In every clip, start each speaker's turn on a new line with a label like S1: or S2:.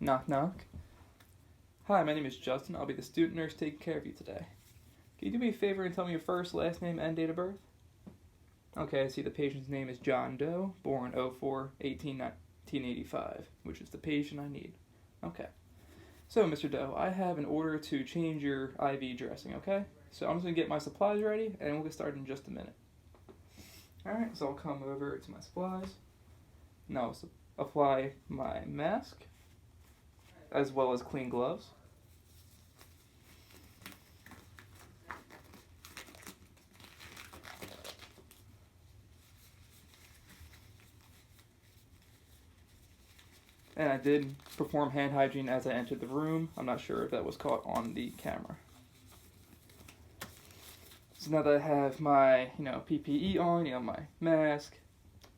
S1: Knock knock. Hi, my name is Justin. I'll be the student nurse taking care of you today. Can you do me a favor and tell me your first, last name, and date of birth? Okay, I see the patient's name is John Doe, born 04/18/1985, which is the patient I need. Okay. So, Mr. Doe, I have an order to change your IV dressing, okay? So I'm just going to get my supplies ready, and we'll get started in just a minute. Alright, so I'll come over to my supplies. Now I'll apply my mask, as well as clean gloves. And I did perform hand hygiene as I entered the room. I'm not sure if that was caught on the camera. So now that I have my, PPE on, my mask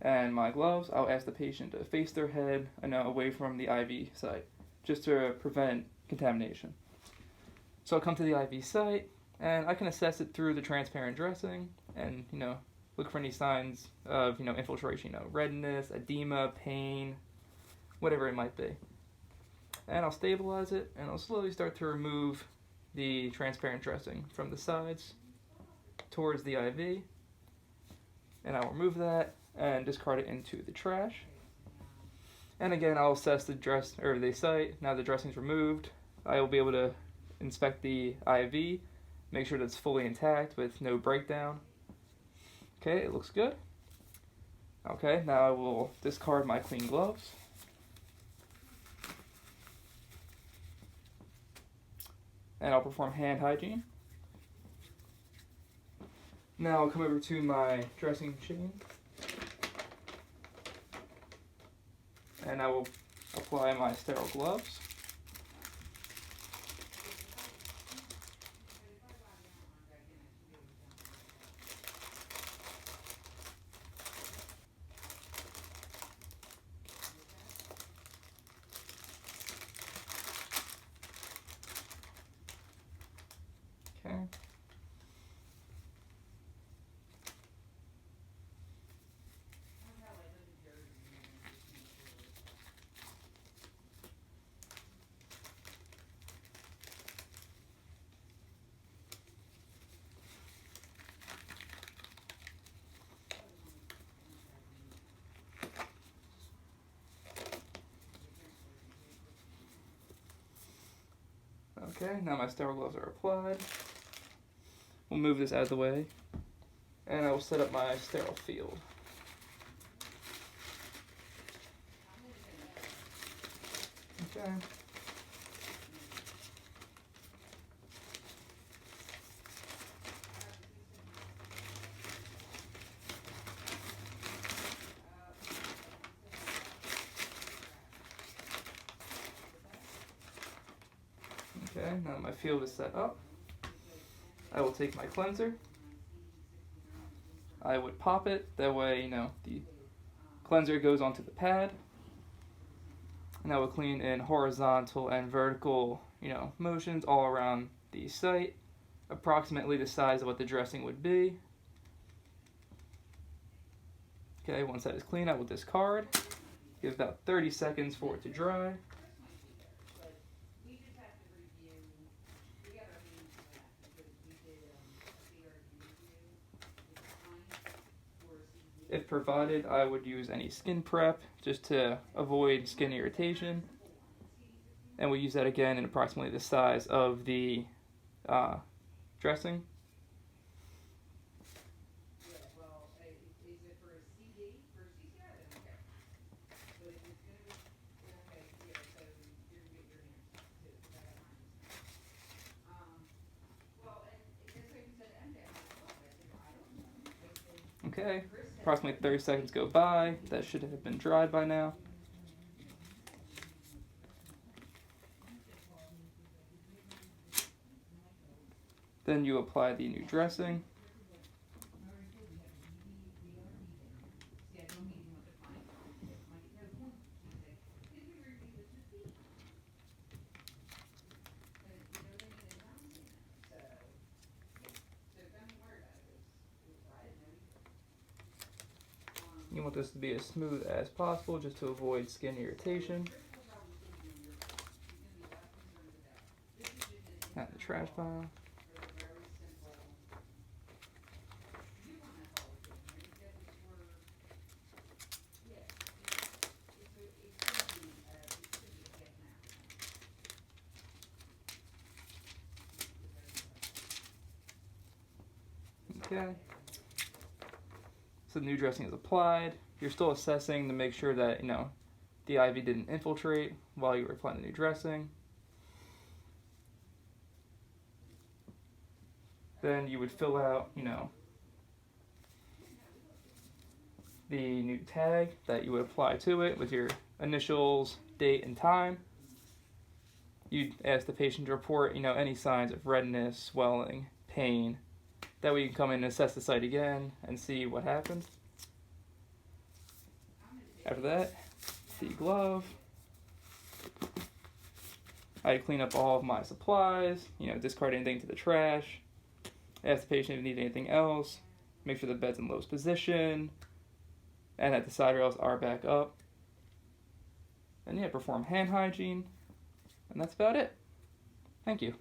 S1: and my gloves, I'll ask the patient to face their head, away from the IV site, just to prevent contamination. So I'll come to the IV site, and I can assess it through the transparent dressing, and, look for any signs of, infiltration, redness, edema, pain, whatever it might be. And I'll stabilize it, and I'll slowly start to remove the transparent dressing from the sides towards the IV. And I'll remove that and discard it into the trash. And again, I'll assess the site. Now the dressing's removed, I will be able to inspect the IV, make sure that it's fully intact with no breakdown. Okay, it looks good. Okay, now I will discard my clean gloves. And I'll perform hand hygiene. Now I'll come over to my dressing machine, and I will apply my sterile gloves. Okay. Okay, now my sterile gloves are applied. We'll move this out of the way, and I will set up my sterile field. Okay. Okay, now my field is set up. I will take my cleanser. I would pop it, that way, the cleanser goes onto the pad. And I will clean in horizontal and vertical, motions all around the site, approximately the size of what the dressing would be. Okay, once that is clean, I will discard. Give about 30 seconds for it to dry. If provided, I would use any skin prep just to avoid skin irritation. And we'll use that again in approximately the size of the dressing. Okay, approximately 30 seconds go by. That should have been dried by now. Then you apply the new dressing. You want this to be as smooth as possible just to avoid skin irritation. trash pile. Okay. So the new dressing is applied. You're still assessing to make sure that, the IV didn't infiltrate while you were applying the new dressing. Then you would fill out, the new tag that you would apply to it with your initials, date, and time. You'd ask the patient to report, any signs of redness, swelling, pain. That way you can come in and assess the site again and see what happened. After that, the glove. I clean up all of my supplies, discard anything to the trash. Ask the patient if they need anything else. Make sure the bed's in lowest position. And that the side rails are back up. And perform hand hygiene. And that's about it. Thank you.